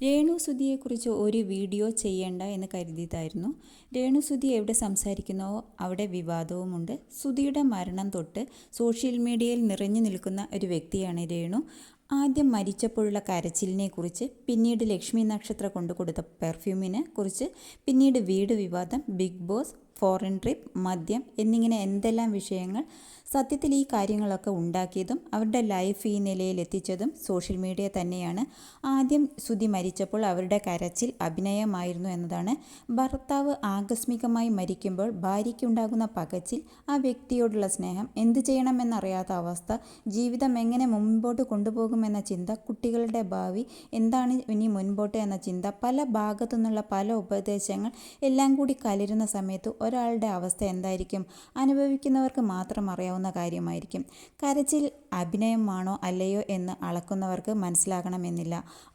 രേണുസുധിയെക്കുറിച്ച് ഒരു വീഡിയോ ചെയ്യേണ്ട എന്ന് കരുതിയതായിരുന്നു. രേണുസുധി എവിടെ സംസാരിക്കുന്നോ അവിടെ വിവാദവുമുണ്ട്. സുധിയുടെ മരണം തൊട്ട് സോഷ്യൽ മീഡിയയിൽ നിറഞ്ഞു നിൽക്കുന്ന ഒരു വ്യക്തിയാണ് രേണു. ആദ്യം മരിച്ചപ്പോഴുള്ള കരച്ചിലിനെ കുറിച്ച്, പിന്നീട് ലക്ഷ്മി നക്ഷത്ര കൊണ്ടുകൊടുത്ത പെർഫ്യൂമിനെ കുറിച്ച്, പിന്നീട് വീട് വിവാദം, ബിഗ് ബോസ്, ഫോറിൻ ട്രിപ്പ്, മദ്യം എന്നിങ്ങനെ എന്തെല്ലാം വിഷയങ്ങൾ. സത്യത്തിൽ ഈ കാര്യങ്ങളൊക്കെ ഉണ്ടാക്കിയതും അവരുടെ ലൈഫ് ഈ നിലയിൽ എത്തിച്ചതും സോഷ്യൽ മീഡിയ തന്നെയാണ്. ആദ്യം സുധി മരിച്ചപ്പോൾ അവരുടെ കരച്ചിൽ അഭിനയമായിരുന്നു എന്നതാണ്. ഭർത്താവ് ആകസ്മികമായി മരിക്കുമ്പോൾ ഭാര്യയ്ക്കുണ്ടാകുന്ന പകച്ചിൽ, ആ വ്യക്തിയോടുള്ള സ്നേഹം, എന്ത് ചെയ്യണമെന്നറിയാത്ത അവസ്ഥ, ജീവിതം എങ്ങനെ മുൻപോട്ട് കൊണ്ടുപോകുമെന്ന ചിന്ത, കുട്ടികളുടെ ഭാവി എന്താണ് ഇനി മുൻപോട്ട് എന്ന ചിന്ത, പല ഭാഗത്തു നിന്നുള്ള പല ഉപദേശങ്ങൾ എല്ലാം കൂടി കലരുന്ന സമയത്ത് ഒരാളുടെ അവസ്ഥ എന്തായിരിക്കും അനുഭവിക്കുന്നവർക്ക് മാത്രം അറിയാവുന്ന കാര്യമായിരിക്കും. കരച്ചിൽ അഭിനയമാണോ അല്ലയോ എന്ന് അളക്കുന്നവർക്ക് മനസ്സിലാകണമെന്നില്ല.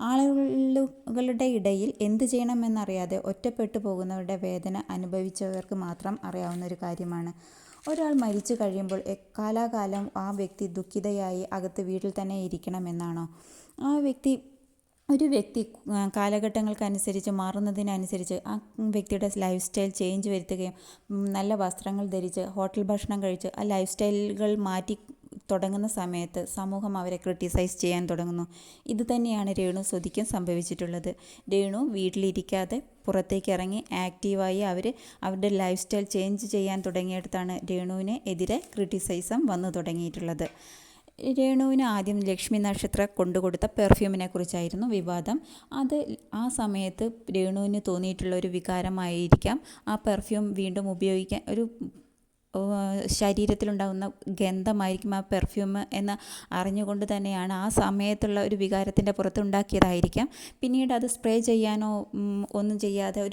ആളുകളുടെ ഇടയിൽ എന്ത് ചെയ്യണമെന്നറിയാതെ ഒറ്റപ്പെട്ടു പോകുന്നവരുടെ വേദന അനുഭവിച്ചവർക്ക് മാത്രം അറിയാവുന്ന ഒരു കാര്യമാണ്. ഒരാൾ മരിച്ചു കഴിയുമ്പോൾ കാലാകാലം ആ വ്യക്തി ദുഃഖിതയായി അകത്ത് വീട്ടിൽ തന്നെ ഇരിക്കണമെന്നാണോ? ഒരു വ്യക്തി കാലഘട്ടങ്ങൾക്കനുസരിച്ച് മാറുന്നതിനനുസരിച്ച് ആ വ്യക്തിയുടെ ലൈഫ് സ്റ്റൈൽ ചേഞ്ച് വരുത്തുകയും നല്ല വസ്ത്രങ്ങൾ ധരിച്ച് ഹോട്ടൽ ഭക്ഷണം കഴിച്ച് ആ ലൈഫ് സ്റ്റൈലുകൾ മാറ്റി തുടങ്ങുന്ന സമയത്ത് സമൂഹം അവരെ ക്രിട്ടിസൈസ് ചെയ്യാൻ തുടങ്ങുന്നു. ഇത് തന്നെയാണ് രേണു സുധിക്കും സംഭവിച്ചിട്ടുള്ളത്. രേണു വീട്ടിലിരിക്കാതെ പുറത്തേക്ക് ഇറങ്ങി ആക്റ്റീവായി അവരുടെ ലൈഫ് സ്റ്റൈൽ ചേഞ്ച് ചെയ്യാൻ തുടങ്ങിയിടത്താണ് രേണുവിന് എതിരെ ക്രിട്ടിസൈസം വന്നു തുടങ്ങിയിട്ടുള്ളത്. രേണുവിന് ആദ്യം ലക്ഷ്മി നക്ഷത്ര കൊണ്ടുകൊടുത്ത പെർഫ്യൂമിനെ കുറിച്ചായിരുന്നു വിവാദം. ആ സമയത്ത് രേണുവിന് തോന്നിയിട്ടുള്ള ഒരു വികാരമായിരിക്കാം ആ പെർഫ്യൂം വീണ്ടും ഉപയോഗിക്കാൻ, ഒരു ശരീരത്തിലുണ്ടാകുന്ന ഗന്ധമായിരിക്കും ആ പെർഫ്യൂം എന്ന് അറിഞ്ഞുകൊണ്ട് തന്നെയാണ് ആ സമയത്തുള്ള ഒരു വികാരത്തിൻ്റെ പുറത്തുണ്ടാക്കിയതായിരിക്കാം. പിന്നീട് അത് സ്പ്രേ ചെയ്യാനോ ഒന്നും ചെയ്യാതെ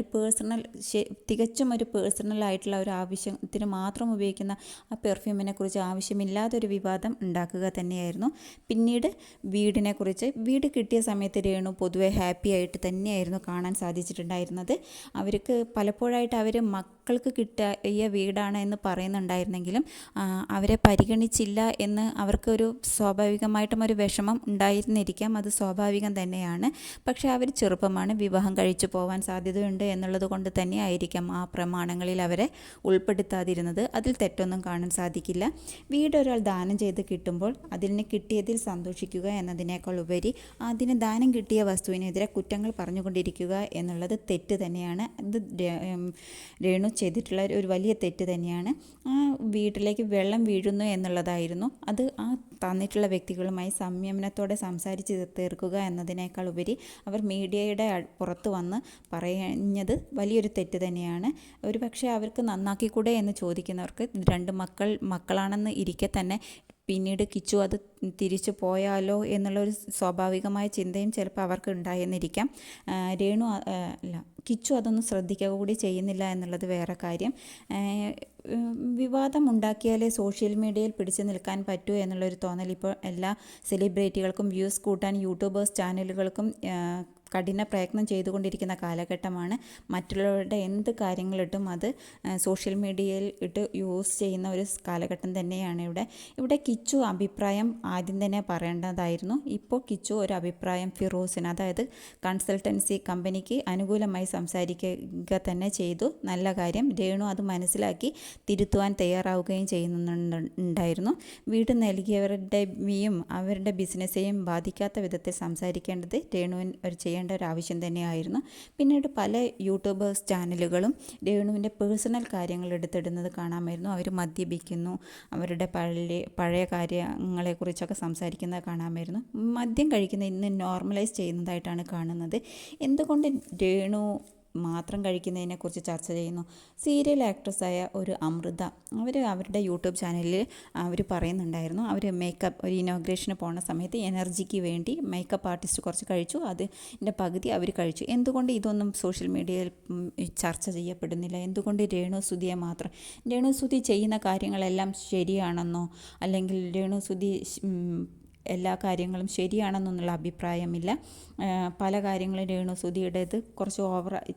തികച്ചും ഒരു പേഴ്സണലായിട്ടുള്ള ഒരു ആവശ്യത്തിന് മാത്രം ഉപയോഗിക്കുന്ന ആ പെർഫ്യൂമിനെ കുറിച്ച് ആവശ്യമില്ലാതൊരു വിവാദം ഉണ്ടാക്കുക തന്നെയായിരുന്നു. പിന്നീട് വീട് കിട്ടിയ സമയത്ത് രേണു പൊതുവെ ഹാപ്പി ആയിട്ട് തന്നെയായിരുന്നു കാണാൻ സാധിച്ചിട്ടുണ്ടായിരുന്നത്. അവർക്ക് പലപ്പോഴായിട്ട് മക്കൾക്ക് കിട്ടിയ വീടാണ് എന്ന് പറയുന്നുണ്ടായിരുന്നെങ്കിലും അവരെ പരിഗണിച്ചില്ല എന്ന് അവർക്കൊരു സ്വാഭാവികമായിട്ടും ഒരു വിഷമം ഉണ്ടായിരുന്നിരിക്കാം. അത് സ്വാഭാവികം തന്നെയാണ്. പക്ഷേ അവർ ചെറുപ്പമാണ്, വിവാഹം കഴിച്ചു പോകാൻ സാധ്യതയുണ്ട് എന്നുള്ളത് കൊണ്ട് തന്നെ ആയിരിക്കാം ആ പ്രമാണങ്ങളിൽ അവരെ ഉൾപ്പെടുത്താതിരുന്നത്. അതിൽ തെറ്റൊന്നും കാണാൻ സാധിക്കില്ല. വീട് ഒരാൾ ദാനം ചെയ്ത് കിട്ടുമ്പോൾ അതിന് കിട്ടിയതിൽ സന്തോഷിക്കുക എന്നതിനേക്കാൾ ഉപരി അതിന് ദാനം കിട്ടിയ വസ്തുവിനെതിരെ കുറ്റങ്ങൾ പറഞ്ഞുകൊണ്ടിരിക്കുക എന്നുള്ളത് തെറ്റ് തന്നെയാണ്. ഇത് രേണു ചെയ്തിട്ടുള്ള ഒരു വലിയ തെറ്റ് തന്നെയാണ്. ആ വീട്ടിലേക്ക് വെള്ളം വീഴുന്നു എന്നുള്ളതായിരുന്നു. അത് ആ തന്നിട്ടുള്ള വ്യക്തികളുമായി സംയമനത്തോടെ സംസാരിച്ച് തീർക്കുക എന്നതിനേക്കാൾ ഉപരി അവർ മീഡിയയുടെ പുറത്ത് വന്ന് പറഞ്ഞത് വലിയൊരു തെറ്റ് തന്നെയാണ്. ഒരു പക്ഷേ അവർക്ക് നന്നാക്കിക്കൂടെ എന്ന് ചോദിക്കുന്നവർക്ക് രണ്ട് മക്കളാണെന്ന് ഇരിക്കെ തന്നെ പിന്നീട് കിച്ചു അത് തിരിച്ചു പോയാലോ എന്നുള്ളൊരു സ്വാഭാവികമായ ചിന്തയും ചിലപ്പോൾ അവർക്ക് ഉണ്ടായെന്നിരിക്കാം. കിച്ചു അതൊന്നും ശ്രദ്ധിക്കുക കൂടി ചെയ്യുന്നില്ല എന്നുള്ളത് വേറെ കാര്യം. വിവാദം ഉണ്ടാക്കിയാലേ സോഷ്യൽ മീഡിയയിൽ പിടിച്ചു നിൽക്കാൻ പറ്റൂ എന്നുള്ളൊരു തോന്നൽ ഇപ്പോൾ എല്ലാ സെലിബ്രിറ്റികൾക്കും, വ്യൂസ് കൂട്ടാൻ യൂട്യൂബേഴ്സ് ചാനലുകൾക്കും കഠിന പ്രയത്നം ചെയ്തുകൊണ്ടിരിക്കുന്ന കാലഘട്ടമാണ്. മറ്റുള്ളവരുടെ എന്ത് കാര്യങ്ങളിട്ടും അത് സോഷ്യൽ മീഡിയയിൽ ഇട്ട് യൂസ് ചെയ്യുന്ന ഒരു കാലഘട്ടം തന്നെയാണ് ഇവിടെ കിച്ചു അഭിപ്രായം ആദ്യം തന്നെ പറയേണ്ടതായിരുന്നു. ഇപ്പോൾ കിച്ചു ഒരു അഭിപ്രായം ഫിറോസിന്, അതായത് കൺസൾട്ടൻസി കമ്പനിക്ക് അനുകൂലമായി സംസാരിക്കുക തന്നെ ചെയ്തു. നല്ല കാര്യം. രേണു അത് മനസ്സിലാക്കി തിരുത്തുവാൻ തയ്യാറാവുകയും ചെയ്യുന്നുണ്ടായിരുന്നു. വീട് നൽകിയവരുടെയും അവരുടെ ബിസിനസ്സെയും ബാധിക്കാത്ത വിധത്തിൽ സംസാരിക്കേണ്ടത് രേണുവിന് ചെയ്യേണ്ട ഒരു ആവശ്യം തന്നെയായിരുന്നു. പിന്നീട് പല യൂട്യൂബേഴ്സ് ചാനലുകളും രേണുവിൻ്റെ പേഴ്സണൽ കാര്യങ്ങൾ എടുത്തിടുന്നത് കാണാമായിരുന്നു. അവർ മദ്യപിക്കുന്നു, അവരുടെ പഴയ കാര്യങ്ങളെക്കുറിച്ചൊക്കെ സംസാരിക്കുന്നത് കാണാമായിരുന്നു. മദ്യം കഴിക്കുന്ന ഇന്ന് നോർമലൈസ് ചെയ്യുന്നതായിട്ടാണ് കാണുന്നത്. എന്തുകൊണ്ട് രേണു മാത്രം കഴിക്കുന്നതിനെക്കുറിച്ച് ചർച്ച ചെയ്യുന്നു? സീരിയൽ ആക്ട്രസ്സായ ഒരു അമൃത, അവരുടെ യൂട്യൂബ് ചാനലിൽ അവർ പറയുന്നുണ്ടായിരുന്നു, അവർ ഒരു ഇനോഗ്രേഷന് പോകുന്ന സമയത്ത് എനർജിക്ക് വേണ്ടി മേക്കപ്പ് ആർട്ടിസ്റ്റ് കുറച്ച് കഴിച്ചു, അതിൻ്റെ പകുതി അവർ കഴിച്ചു. എന്തുകൊണ്ട് ഇതൊന്നും സോഷ്യൽ മീഡിയയിൽ ചർച്ച ചെയ്യപ്പെടുന്നില്ല? എന്തുകൊണ്ട് രേണു സുധി ചെയ്യുന്ന കാര്യങ്ങളെല്ലാം ശരിയാണെന്നോ അല്ലെങ്കിൽ രേണു സുധി എല്ലാ കാര്യങ്ങളും ശരിയാണെന്നുള്ള അഭിപ്രായമില്ല. പല കാര്യങ്ങളും രേണുസുധിയുടേത് കുറച്ച്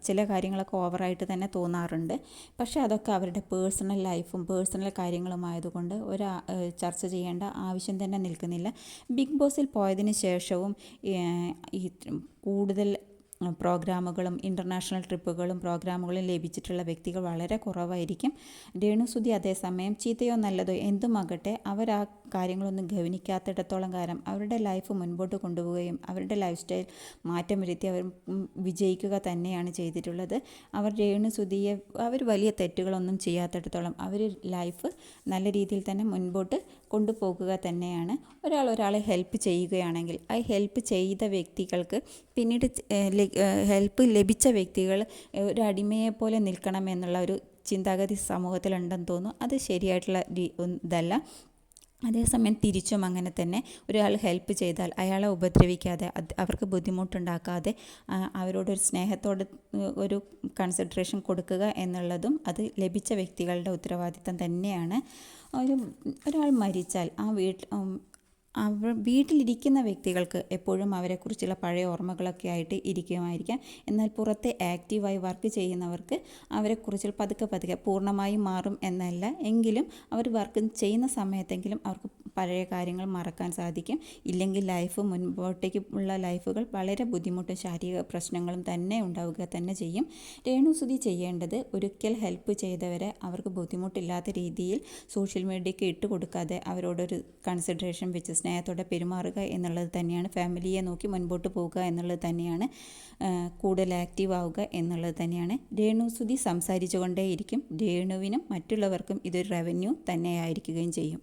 ചില കാര്യങ്ങളൊക്കെ ഓവറായിട്ട് തന്നെ തോന്നാറുണ്ട്. പക്ഷേ അതൊക്കെ അവരുടെ പേഴ്സണൽ ലൈഫും പേഴ്സണൽ കാര്യങ്ങളുമായതുകൊണ്ട് ചർച്ച ചെയ്യേണ്ട ആവശ്യം തന്നെ നിൽക്കുന്നില്ല. ബിഗ് ബോസിൽ പോയതിന് ശേഷവും ഈ കൂടുതൽ പ്രോഗ്രാമുകളും ഇൻ്റർനാഷണൽ ട്രിപ്പുകളും പ്രോഗ്രാമുകളും ലഭിച്ചിട്ടുള്ള വ്യക്തികൾ വളരെ കുറവായിരിക്കും. രേണുസുതി അതേസമയം ചീത്തയോ നല്ലതോ എന്തുമാകട്ടെ അവർ ആ കാര്യങ്ങളൊന്നും ഗവനിക്കാത്തിടത്തോളം കാലം അവരുടെ ലൈഫ് മുൻപോട്ട് കൊണ്ടുപോവുകയും അവരുടെ ലൈഫ് സ്റ്റൈൽ മാറ്റം വരുത്തി അവർ വിജയിക്കുക തന്നെയാണ് ചെയ്തിട്ടുള്ളത്. രേണുസുതിയെ അവർ വലിയ തെറ്റുകളൊന്നും ചെയ്യാത്തിടത്തോളം അവർ ലൈഫ് നല്ല രീതിയിൽ തന്നെ മുൻപോട്ട് കൊണ്ടുപോകുക തന്നെയാണ്. ഒരാളെ ഹെൽപ്പ് ചെയ്യുകയാണെങ്കിൽ ആ ഹെൽപ്പ് ചെയ്ത വ്യക്തികൾക്ക് പിന്നീട് ഹെൽപ്പ് ലഭിച്ച വ്യക്തികൾ ഒരു അടിമയെപ്പോലെ നിൽക്കണമെന്നുള്ള ഒരു ചിന്താഗതി സമൂഹത്തിലുണ്ടെന്ന് തോന്നുന്നു. അത് ശരിയായിട്ടുള്ള ഇതല്ല. അതേസമയം തിരിച്ചും അങ്ങനെ തന്നെ ഒരാൾ ഹെൽപ്പ് ചെയ്താൽ അയാളെ ഉപദ്രവിക്കാതെ അവർക്ക് ബുദ്ധിമുട്ടുണ്ടാക്കാതെ അവരോടൊരു സ്നേഹത്തോടെ ഒരു കൺസിഡറേഷൻ കൊടുക്കുക എന്നുള്ളതും അത് ലഭിച്ച വ്യക്തികളുടെ ഉത്തരവാദിത്തം തന്നെയാണ്. ഒരാൾ മരിച്ചാൽ വീട്ടിലിരിക്കുന്ന വ്യക്തികൾക്ക് എപ്പോഴും അവരെക്കുറിച്ചുള്ള പഴയ ഓർമ്മകളൊക്കെ ആയിട്ട് ഇരിക്കുമായിരിക്കാം. എന്നാൽ പുറത്തെ ആക്റ്റീവായി വർക്ക് ചെയ്യുന്നവർക്ക് അവരെക്കുറിച്ച് പതുക്കെ പൂർണ്ണമായും മാറും എന്നല്ല, എങ്കിലും അവർ വർക്ക് ചെയ്യുന്ന സമയത്തെങ്കിലും അവർക്ക് പഴയ കാര്യങ്ങൾ മറക്കാൻ സാധിക്കും. ഇല്ലെങ്കിൽ മുൻപോട്ടേക്ക് ഉള്ള ലൈഫുകൾ വളരെ ബുദ്ധിമുട്ടും ശാരീരിക പ്രശ്നങ്ങളും തന്നെ ഉണ്ടാവുക തന്നെ ചെയ്യും. രേണുസുതി ചെയ്യേണ്ടത് ഒരിക്കൽ ഹെൽപ്പ് ചെയ്തവരെ അവർക്ക് ബുദ്ധിമുട്ടില്ലാത്ത രീതിയിൽ സോഷ്യൽ മീഡിയയ്ക്ക് ഇട്ട് കൊടുക്കാതെ അവരോടൊരു കൺസിഡറേഷൻ വെച്ച് സ്നേഹത്തോടെ പെരുമാറുക എന്നുള്ളത് തന്നെയാണ്. ഫാമിലിയെ നോക്കി മുൻപോട്ട് പോവുക എന്നുള്ളത് തന്നെയാണ്. കൂടുതൽ ആക്റ്റീവ് ആവുക എന്നുള്ളത് തന്നെയാണ്. രേണുസുതി സംസാരിച്ചുകൊണ്ടേയിരിക്കും. രേണുവിനും മറ്റുള്ളവർക്കും ഇതൊരു റവന്യൂ തന്നെയായിരിക്കുകയും ചെയ്യും.